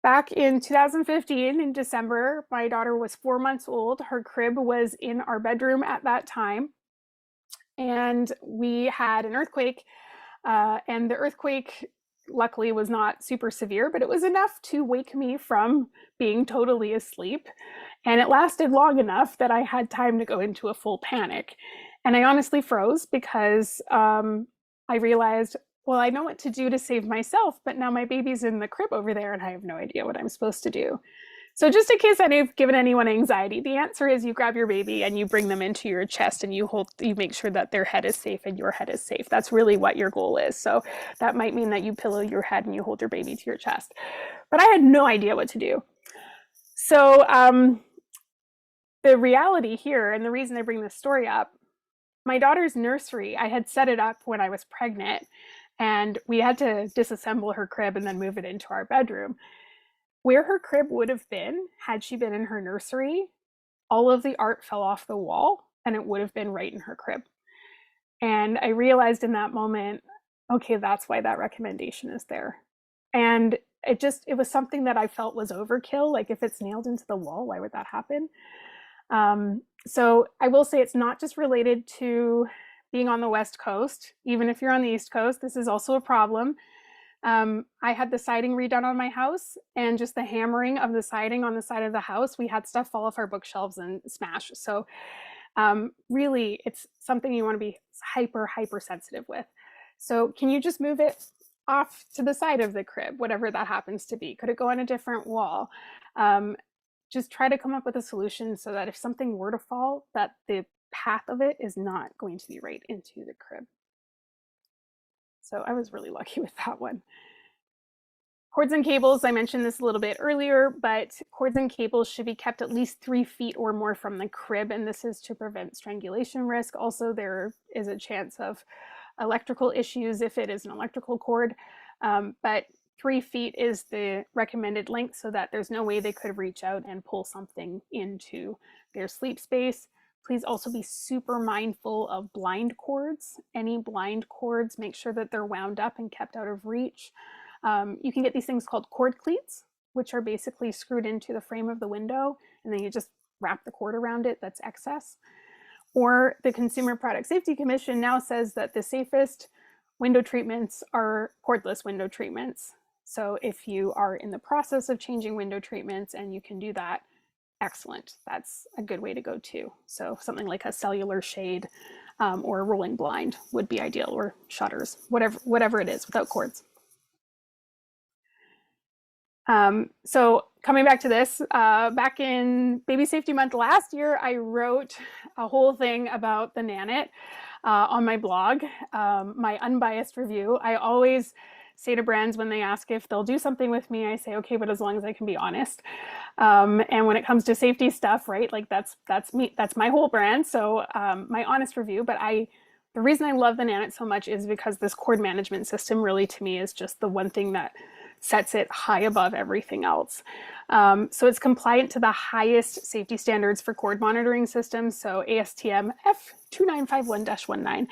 Back in 2015, in December, my daughter was 4 months old. Her crib was in our bedroom at that time. And we had an earthquake. And the earthquake, luckily, was not super severe, but it was enough to wake me from being totally asleep. And it lasted long enough that I had time to go into a full panic. And I honestly froze because I realized, well, I know what to do to save myself, but now my baby's in the crib over there and I have no idea what I'm supposed to do. So just in case I've given anyone anxiety, the answer is you grab your baby and you bring them into your chest and you make sure that their head is safe and your head is safe. That's really what your goal is. So that might mean that you pillow your head and you hold your baby to your chest. But I had no idea what to do. So the reality here, and the reason I bring this story up, my daughter's nursery, I had set it up when I was pregnant, and we had to disassemble her crib and then move it into our bedroom. Where her crib would have been had she been in her nursery, all of the art fell off the wall and it would have been right in her crib. And I realized in that moment, okay, that's why that recommendation is there. And it was something that I felt was overkill. Like if it's nailed into the wall, why would that happen? So I will say it's not just related to being on the West Coast. Even if you're on the East Coast, this is also a problem. I had the siding redone on my house, and just the hammering of the siding on the side of the house, we had stuff fall off our bookshelves and smash. So really, it's something you want to be hyper sensitive with. So can you just move it off to the side of the crib, whatever that happens to be? Could it go on a different wall? Just try to come up with a solution so that if something were to fall, that the path of it is not going to be right into the crib. So I was really lucky with that one. Cords and cables, I mentioned this a little bit earlier, but cords and cables should be kept at least 3 feet or more from the crib, and this is to prevent strangulation risk. Also, there is a chance of electrical issues if it is an electrical cord, but 3 feet is the recommended length so that there's no way they could reach out and pull something into their sleep space. Please also be super mindful of blind cords. Any blind cords, make sure that they're wound up and kept out of reach. You can get these things called cord cleats, which are basically screwed into the frame of the window, and then you just wrap the cord around it that's excess. Or the Consumer Product Safety Commission now says that the safest window treatments are cordless window treatments. So if you are in the process of changing window treatments and you can do that, excellent. That's a good way to go too. So something like a cellular shade or a rolling blind would be ideal, or shutters, whatever it is without cords. So coming back to this, back in Baby Safety Month last year, I wrote a whole thing about the Nanit on my blog, my unbiased review. I always say to brands when they ask if they'll do something with me, I say, okay, but as long as I can be honest. And when it comes to safety stuff, right, like that's me, that's my whole brand. So my honest review, but the reason I love the Nanit so much is because this cord management system really, to me, is just the one thing that sets it high above everything else. So it's compliant to the highest safety standards for cord monitoring systems. So ASTM F2951-19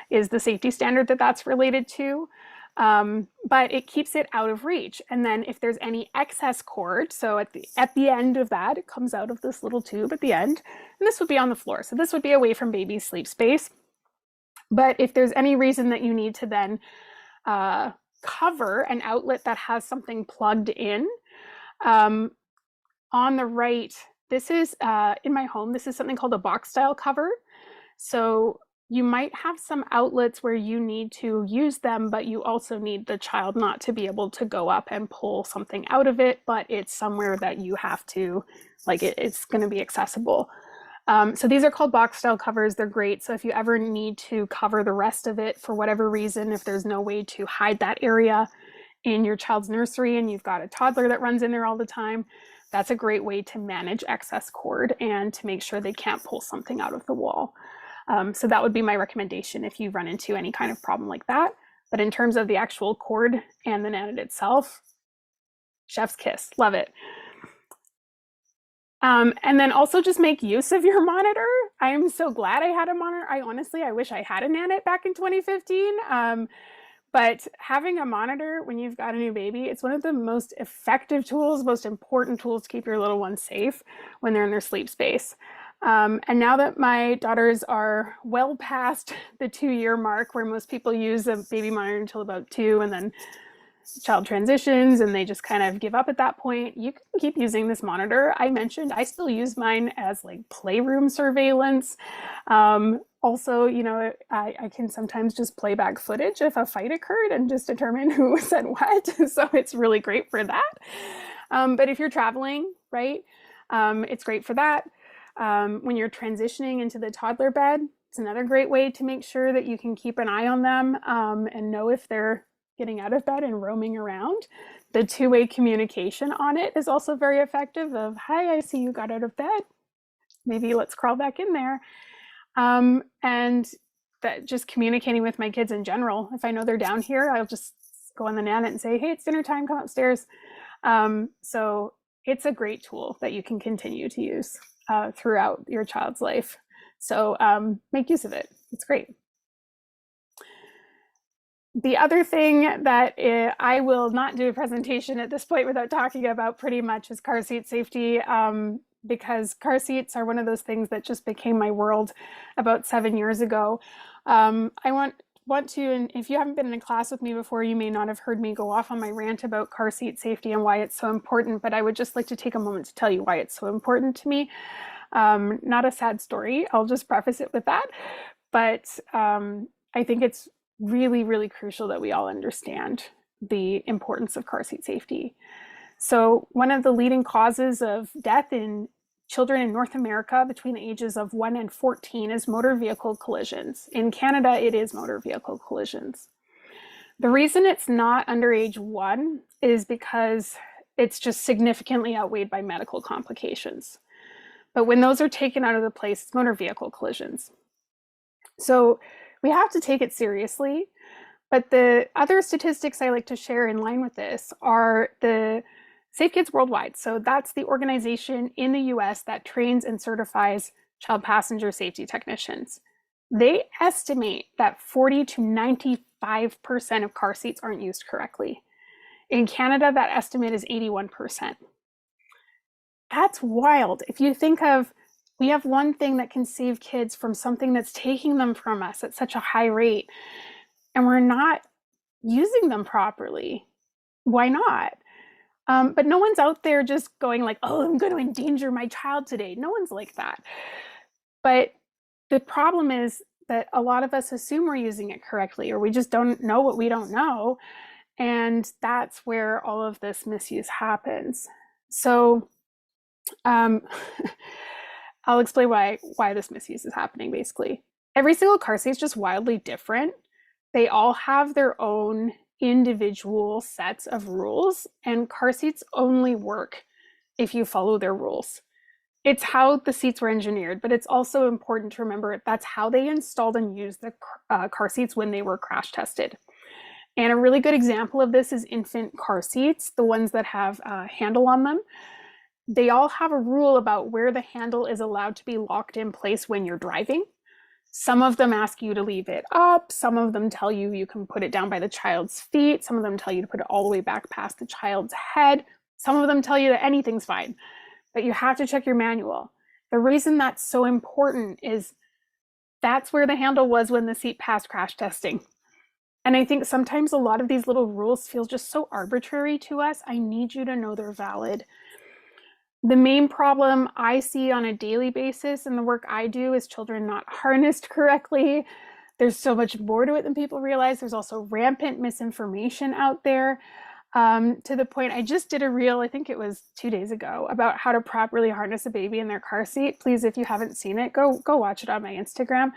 is the safety standard that's related to. But it keeps it out of reach. And then if there's any excess cord, so at the end of that, it comes out of this little tube at the end, and this would be on the floor. So this would be away from baby's sleep space. But if there's any reason that you need to then cover an outlet that has something plugged in, on the right, this is in my home, this is something called a box style cover. So you might have some outlets where you need to use them, but you also need the child not to be able to go up and pull something out of it, but it's somewhere that you have to, like it's going to be accessible. So these are called box style covers. They're great. So if you ever need to cover the rest of it for whatever reason, if there's no way to hide that area in your child's nursery and you've got a toddler that runs in there all the time, that's a great way to manage excess cord and to make sure they can't pull something out of the wall. So that would be my recommendation if you run into any kind of problem like that. But in terms of the actual cord and the Nanit itself, chef's kiss, love it. And then also just make use of your monitor. I am so glad I had a monitor. I wish I had a Nanit back in 2015. But having a monitor when you've got a new baby, it's one of the most effective tools, most important tools to keep your little ones safe when they're in their sleep space. And now that my daughters are well past the 2-year mark, where most people use a baby monitor until about 2, and then the child transitions and they just kind of give up at that point, you can keep using this monitor. I mentioned I still use mine as like playroom surveillance. Also, you know, I can sometimes just play back footage if a fight occurred and just determine who said what. So it's really great for that. But if you're traveling, right, it's great for that. When you're transitioning into the toddler bed, it's another great way to make sure that you can keep an eye on them and know if they're getting out of bed and roaming around. The two-way communication on it is also very effective of, hi, I see you got out of bed. Maybe let's crawl back in there. And that just communicating with my kids in general. If I know they're down here, I'll just go on the Nanit and say, hey, it's dinner time, come upstairs. So it's a great tool that you can continue to use throughout your child's life. So make use of it. It's great. The other thing that I will not do a presentation at this point without talking about pretty much is car seat safety, because car seats are one of those things that just became my world about 7 years ago. I want to, and if you haven't been in a class with me before, you may not have heard me go off on my rant about car seat safety and why it's so important, but I would just like to take a moment to tell you why it's so important to me. Not a sad story, I'll just preface it with that, but I think it's really, really crucial that we all understand the importance of car seat safety. So one of the leading causes of death in children in North America between the ages of 1 and 14 is motor vehicle collisions. In Canada, it is motor vehicle collisions. The reason it's not under age 1 is because it's just significantly outweighed by medical complications. But when those are taken out of the place, it's motor vehicle collisions. So we have to take it seriously, but the other statistics I like to share in line with this are the Safe Kids Worldwide. So that's the organization in the US that trains and certifies child passenger safety technicians. They estimate that 40 to 95% of car seats aren't used correctly. In Canada, that estimate is 81%. That's wild. If you think of, we have one thing that can save kids from something that's taking them from us at such a high rate. and we're not using them properly. Why not? But no one's out there just going like, oh, I'm going to endanger my child today. No one's like that. But the problem is that a lot of us assume we're using it correctly, or we just don't know what we don't know. And that's where all of this misuse happens. So I'll explain why this misuse is happening, basically. Every single car seat is just wildly different. They all have their own individual sets of rules, and car seats only work if you follow their rules. It's how the seats were engineered, but it's also important to remember that's how they installed and used the car seats when they were crash tested. And a really good example of this is infant car seats, the ones that have a handle on them. They all have a rule about where the handle is allowed to be locked in place when you're driving. Some of them ask you to leave it up. Some of them tell you you can put it down by the child's feet. Some of them tell you to put it all the way back past the child's head. Some of them tell you that anything's fine, but you have to check your manual. The reason that's so important is that's where the handle was when the seat passed crash testing. And I think sometimes a lot of these little rules feel just so arbitrary to us. I need you to know they're valid. The main problem I see on a daily basis in the work I do is children not harnessed correctly. There's so much more to it than people realize. There's also rampant misinformation out there, to the point I just did a reel, I think it was 2 days ago, about how to properly harness a baby in their car seat. Please, if you haven't seen it, go watch it on my Instagram.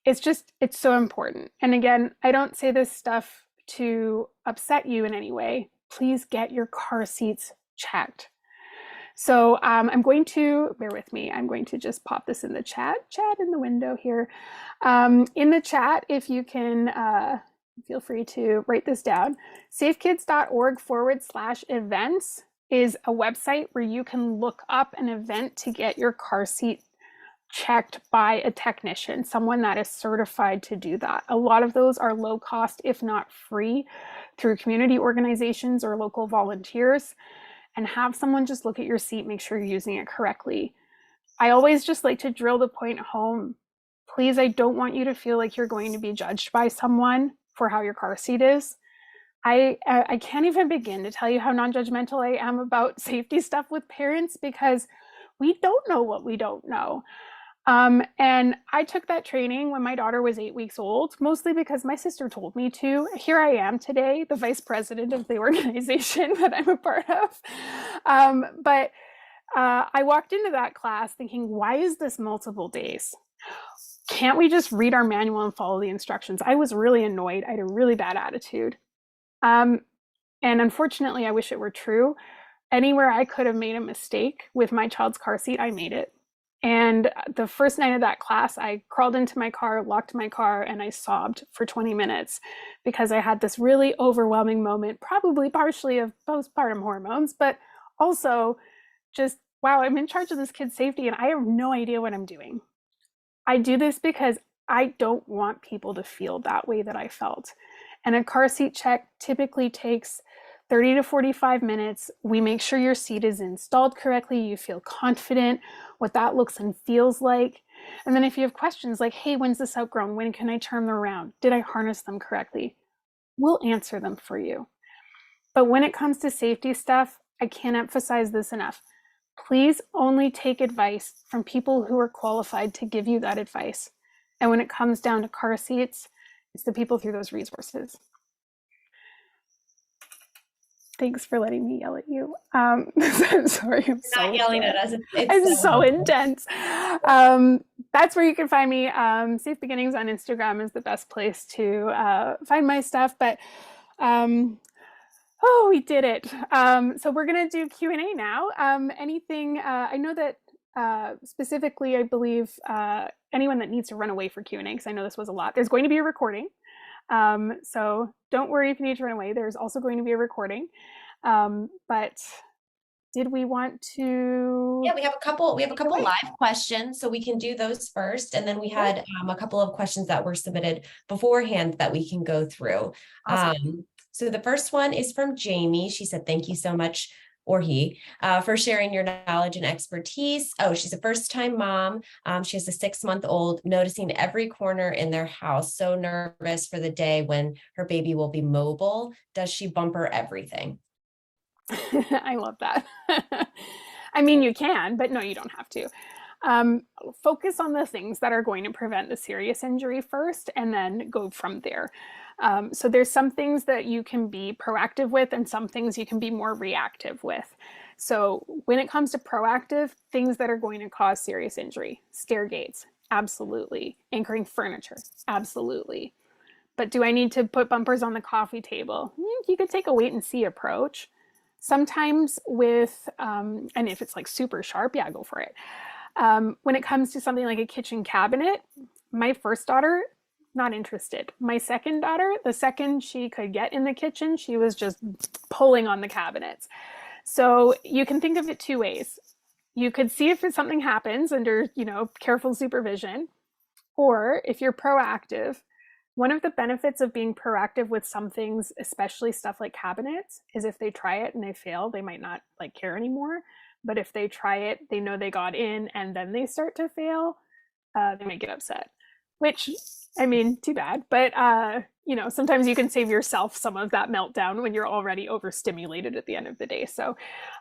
It's so important. And again, I don't say this stuff to upset you in any way. Please get your car seats checked. So I'm going to, bear with me, I'm going to just pop this in the chat in the window here. In the chat, if you can, feel free to write this down. safekids.org/events is a website where you can look up an event to get your car seat checked by a technician, someone that is certified to do that. A lot of those are low cost, if not free, through community organizations or local volunteers. And have someone just look at your seat, make sure you're using it correctly. I always just like to drill the point home. Please, I don't want you to feel like you're going to be judged by someone for how your car seat is. I can't even begin to tell you how non-judgmental I am about safety stuff with parents, because we don't know what we don't know. And I took that training when my daughter was 8 weeks old, mostly because my sister told me to. Here I am today, the vice president of the organization that I'm a part of. But I walked into that class thinking, why is this multiple days? Can't we just read our manual and follow the instructions? I was really annoyed. I had a really bad attitude. And unfortunately, I wish it were true. Anywhere I could have made a mistake with my child's car seat, I made it. And the first night of that class, I crawled into my car, locked my car, and I sobbed for 20 minutes because I had this really overwhelming moment, probably partially of postpartum hormones, but also just, wow, I'm in charge of this kid's safety and I have no idea what I'm doing. I do this because I don't want people to feel that way that I felt. And a car seat check typically takes 30 to 45 minutes. We make sure your seat is installed correctly. You feel confident, what that looks and feels like. And then if you have questions like, hey, when's this outgrown? When can I turn them around? Did I harness them correctly? We'll answer them for you. But when it comes to safety stuff, I can't emphasize this enough. Please only take advice from people who are qualified to give you that advice. And when it comes down to car seats, it's the people through those resources. Thanks for letting me yell at you. Sorry, I'm not yelling at us. It's so intense. That's where you can find me. Safe Beginnings on Instagram is the best place to find my stuff. But oh, we did it. So we're gonna do Q&A now. Anything? I know that specifically, I believe anyone that needs to run away for Q&A, because I know this was a lot. There's going to be a recording. So don't worry if you need to run away. There's also going to be a recording. But did we want to? Yeah, we have a couple live questions, so we can do those first. And then we had a couple of questions that were submitted beforehand that we can go through. Awesome. So the first one is from Jamie. She said, thank you so much or he, for sharing your knowledge and expertise. Oh, she's a first-time mom. She has a 6-month-old, noticing every corner in their house, so nervous for the day when her baby will be mobile. Does she bumper everything? I love that. I mean, you can, but no, you don't have to. Um, Focus on the things that are going to prevent the serious injury first, and then go from there. So there's some things that you can be proactive with and some things you can be more reactive with. So when it comes to proactive, things that are going to cause serious injury, stair gates, absolutely. Anchoring furniture, absolutely. But do I need to put bumpers on the coffee table? You could take a wait and see approach. Sometimes with, and if it's like super sharp, yeah, go for it. When it comes to something like a kitchen cabinet, my first daughter, not interested. My second daughter, the second she could get in the kitchen, she was just pulling on the cabinets. So you can think of it two ways. You could see if something happens under, careful supervision, or if you're proactive. One of the benefits of being proactive with some things, especially stuff like cabinets, is if they try it and they fail, they might not like care anymore. But if they try it, they know they got in and then they start to fail, they might get upset. Which, I mean, too bad. But sometimes you can save yourself some of that meltdown when you're already overstimulated at the end of the day. So,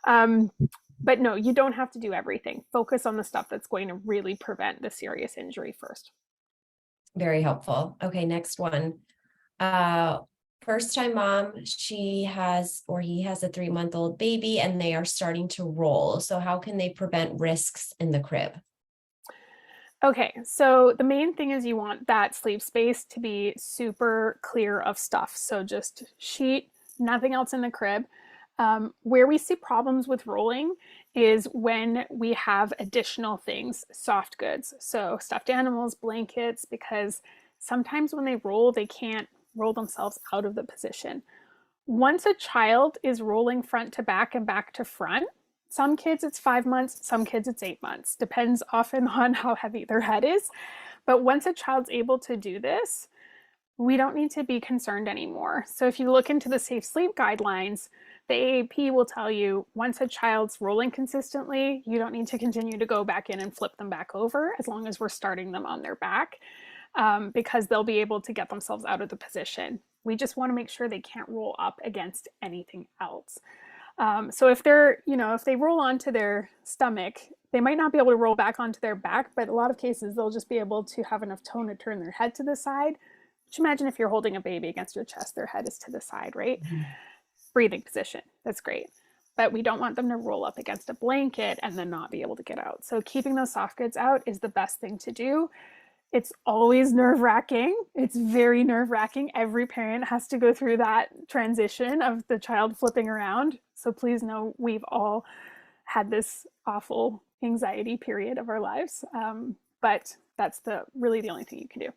but no, you don't have to do everything. Focus on the stuff that's going to really prevent the serious injury first. Very helpful. Okay, next one. First-time mom, she has, or he has, a 3-month-old baby and they are starting to roll. So how can they prevent risks in the crib? Okay, so the main thing is you want that sleep space to be super clear of stuff. So just sheet, nothing else in the crib. Where we see problems with rolling is when we have additional things, soft goods. So stuffed animals, blankets, because sometimes when they roll, they can't roll themselves out of the position. Once a child is rolling front to back and back to front, some kids it's 5 months, some kids it's 8 months, depends often on how heavy their head is. But once a child's able to do this, we don't need to be concerned anymore. So if you look into the safe sleep guidelines, the AAP will tell you once a child's rolling consistently, you don't need to continue to go back in and flip them back over as long as we're starting them on their back, because they'll be able to get themselves out of the position. We just want to make sure they can't roll up against anything else. So if if they roll onto their stomach, they might not be able to roll back onto their back, but a lot of cases they'll just be able to have enough tone to turn their head to the side. Just imagine if you're holding a baby against your chest, their head is to the side, right? Mm-hmm. Breathing position, that's great. But we don't want them to roll up against a blanket and then not be able to get out. So keeping those soft goods out is the best thing to do. It's always nerve-wracking. It's very nerve-wracking. Every parent has to go through that transition of the child flipping around. So please know we've all had this awful anxiety period of our lives. But that's really the only thing you can do.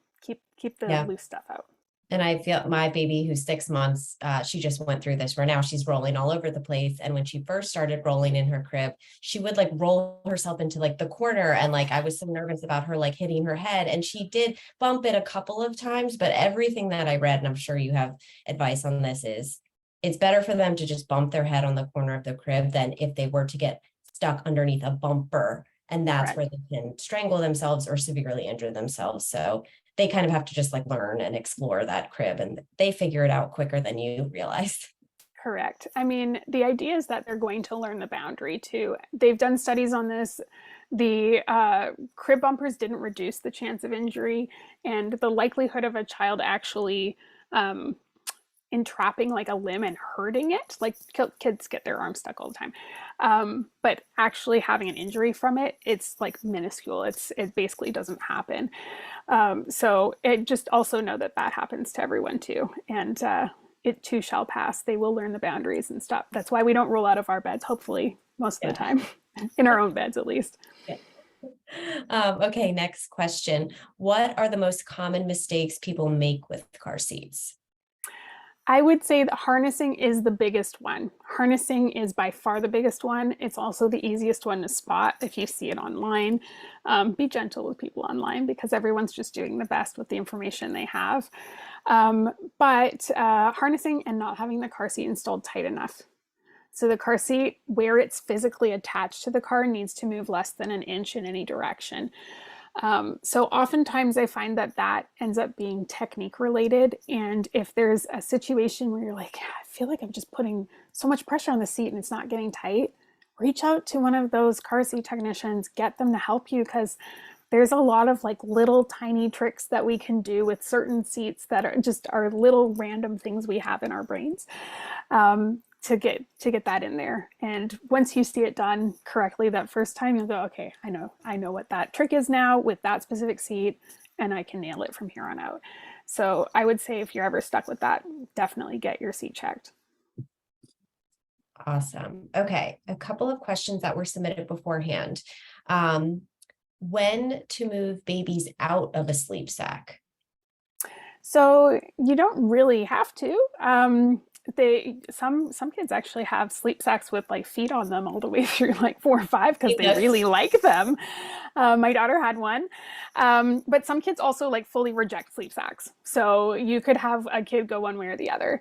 Keep the loose stuff out. And I feel my baby, who's 6 months, she just went through this where now she's rolling all over the place. And when she first started rolling in her crib, she would like roll herself into like the corner. And like, I was so nervous about her like hitting her head, and she did bump it a couple of times, but everything that I read, and I'm sure you have advice on this, is it's better for them to just bump their head on the corner of the crib than if they were to get stuck underneath a bumper. And that's where they can strangle themselves or severely injure themselves. So they kind of have to just like learn and explore that crib, and they figure it out quicker than you realize. Correct. I mean, the idea is that they're going to learn the boundary too. They've done studies on this. The crib bumpers didn't reduce the chance of injury, and the likelihood of a child actually entrapping like a limb and hurting it, like kids get their arms stuck all the time, but actually having an injury from it, it's like minuscule. It basically doesn't happen. So it just also know that happens to everyone too, and it too shall pass. They will learn the boundaries and stuff. That's why we don't roll out of our beds, hopefully, most of the time, in our own beds at least. Okay, next question. What are the most common mistakes people make with car seats? I would say that harnessing is the biggest one. Harnessing is by far the biggest one. It's also the easiest one to spot if you see it online. Be gentle with people online because everyone's just doing the best with the information they have. But harnessing and not having the car seat installed tight enough. So the car seat, where it's physically attached to the car, needs to move less than an inch in any direction. So oftentimes I find that that ends up being technique related. And if there's a situation where you're like, I feel like I'm just putting so much pressure on the seat and it's not getting tight, reach out to one of those car seat technicians, get them to help you, because there's a lot of like little tiny tricks that we can do with certain seats that are just our little random things we have in our brains. To get that in there. And once you see it done correctly that first time, you'll go, okay, I know what that trick is now with that specific seat, and I can nail it from here on out. So I would say if you're ever stuck with that, definitely get your seat checked. Awesome. Okay, a couple of questions that were submitted beforehand. When to move babies out of a sleep sack? So you don't really have to. Some kids actually have sleep sacks with like feet on them all the way through like 4 or 5 because they really like them. My daughter had one, but some kids also like fully reject sleep sacks. So you could have a kid go one way or the other.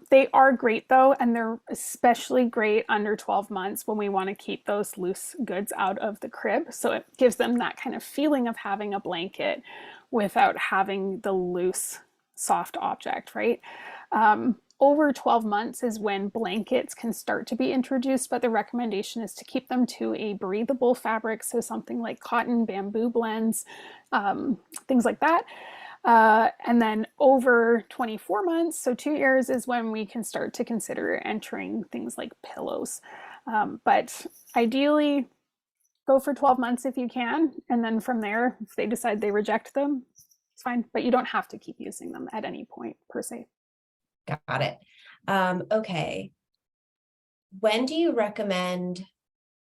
They are great though, and they're especially great under 12 months when we want to keep those loose goods out of the crib. So it gives them that kind of feeling of having a blanket without having the loose, soft object, right? Over 12 months is when blankets can start to be introduced, but the recommendation is to keep them to a breathable fabric, so something like cotton, bamboo blends, things like that. And then over 24 months, so 2 years, is when we can start to consider entering things like pillows. But ideally, go for 12 months if you can, and then from there, if they decide they reject them, it's fine, but you don't have to keep using them at any point per se. Got it. Okay. When do you recommend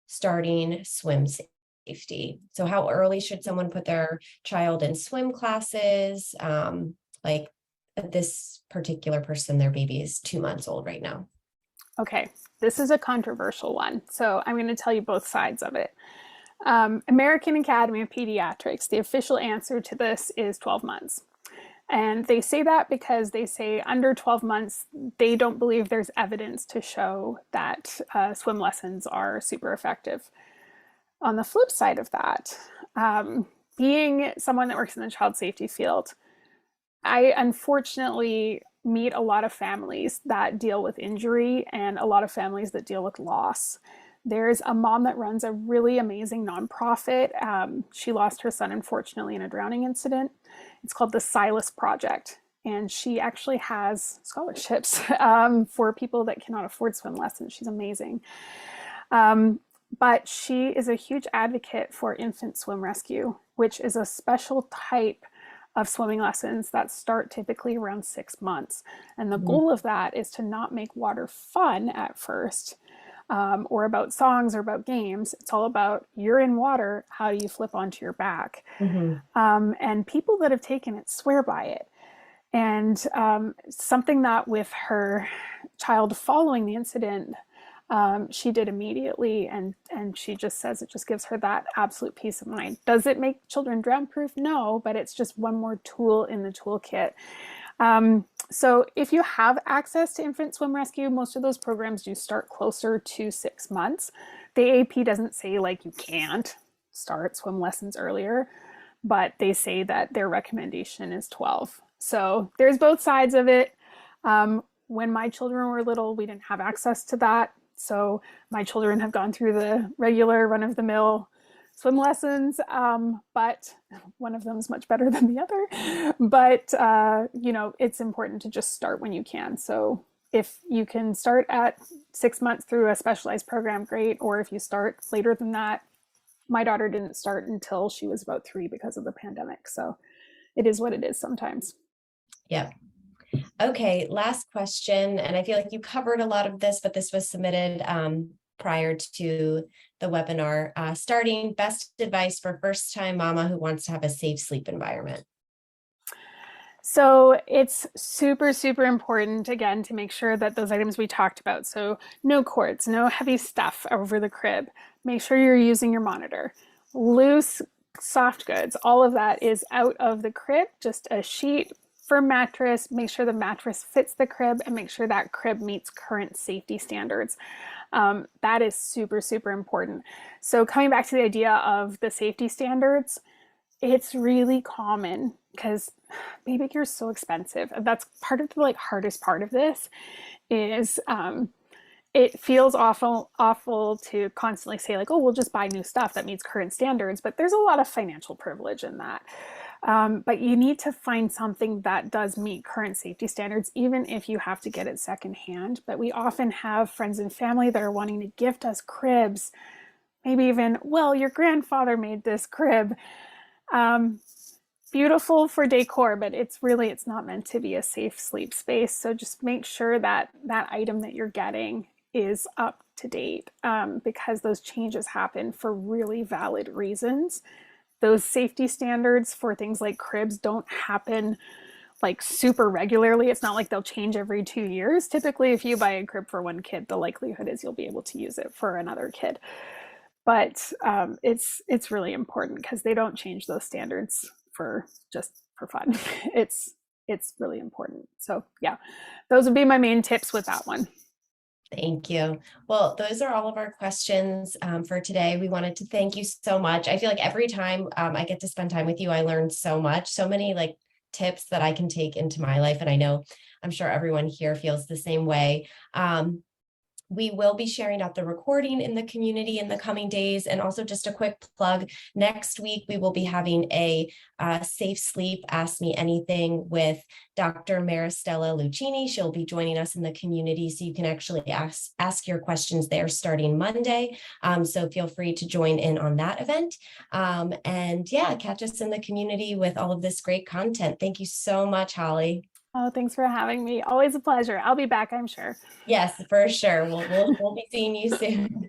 starting swim safety? So how early should someone put their child in swim classes? Like this particular person, their baby is 2 months old right now. Okay, this is a controversial one. So I'm going to tell you both sides of it. American Academy of Pediatrics, the official answer to this is 12 months. And they say that because they say under 12 months, they don't believe there's evidence to show that swim lessons are super effective. On the flip side of that, being someone that works in the child safety field, I unfortunately meet a lot of families that deal with injury and a lot of families that deal with loss. There's a mom that runs a really amazing nonprofit. She lost her son, unfortunately, in a drowning incident. It's called the Silas Project. And she actually has scholarships for people that cannot afford swim lessons. She's amazing. But she is a huge advocate for infant swim rescue, which is a special type of swimming lessons that start typically around 6 months. And the goal of that is to not make water fun at first, or about songs or about games. It's all about, you're in water, how do you flip onto your back? And people that have taken it swear by it. And something that with her child following the incident, she did immediately, and she just says it just gives her that absolute peace of mind. Does it make children drown proof? No, but it's just one more tool in the toolkit. So if you have access to infant swim rescue, most of those programs do start closer to 6 months. The AAP doesn't say like you can't start swim lessons earlier, but they say that their recommendation is 12. So there's both sides of it. When my children were little, we didn't have access to that. So my children have gone through the regular run-of-the-mill swim lessons, but one of them is much better than the other. But, you know, it's important to just start when you can. So if you can start at 6 months through a specialized program, great. Or if you start later than that, my daughter didn't start until she was about 3 because of the pandemic. So it is what it is sometimes. Yep. Okay, last question. And I feel like you covered a lot of this, but this was submitted prior to the webinar. Starting best advice for first-time mama who wants to have a safe sleep environment. So it's super, super important, again, to make sure that those items we talked about, so no cords, no heavy stuff over the crib, make sure you're using your monitor, loose, soft goods, all of that is out of the crib, just a sheet, for mattress, make sure the mattress fits the crib and make sure that crib meets current safety standards. That is super, super important. So coming back to the idea of the safety standards, it's really common because baby gear is so expensive. That's part of the hardest part of this is it feels awful to constantly say oh, we'll just buy new stuff that meets current standards, but there's a lot of financial privilege in that. But you need to find something that does meet current safety standards, even if you have to get it secondhand. But we often have friends and family that are wanting to gift us cribs, maybe even, well, your grandfather made this crib. Beautiful for decor, but it's not meant to be a safe sleep space. So just make sure that that item that you're getting is up to date, because those changes happen for really valid reasons. Those safety standards for things like cribs don't happen super regularly. It's not like they'll change every 2 years. Typically, if you buy a crib for one kid, the likelihood is you'll be able to use it for another kid. But it's really important because they don't change those standards for fun. It's really important. So yeah, those would be my main tips with that one. Thank you. Well, those are all of our questions for today. We wanted to thank you so much. I feel like every time I get to spend time with you, I learn so much, so many tips that I can take into my life. And I'm sure everyone here feels the same way. We will be sharing out the recording in the community in the coming days. And also just a quick plug, next week, we will be having a Safe Sleep Ask Me Anything with Dr. Maristella Lucchini. She'll be joining us in the community, so you can actually ask your questions there starting Monday. So feel free to join in on that event. And yeah, catch us in the community with all of this great content. Thank you so much, Holly. Oh, thanks for having me. Always a pleasure. I'll be back, I'm sure. Yes, for sure. We'll be seeing you soon.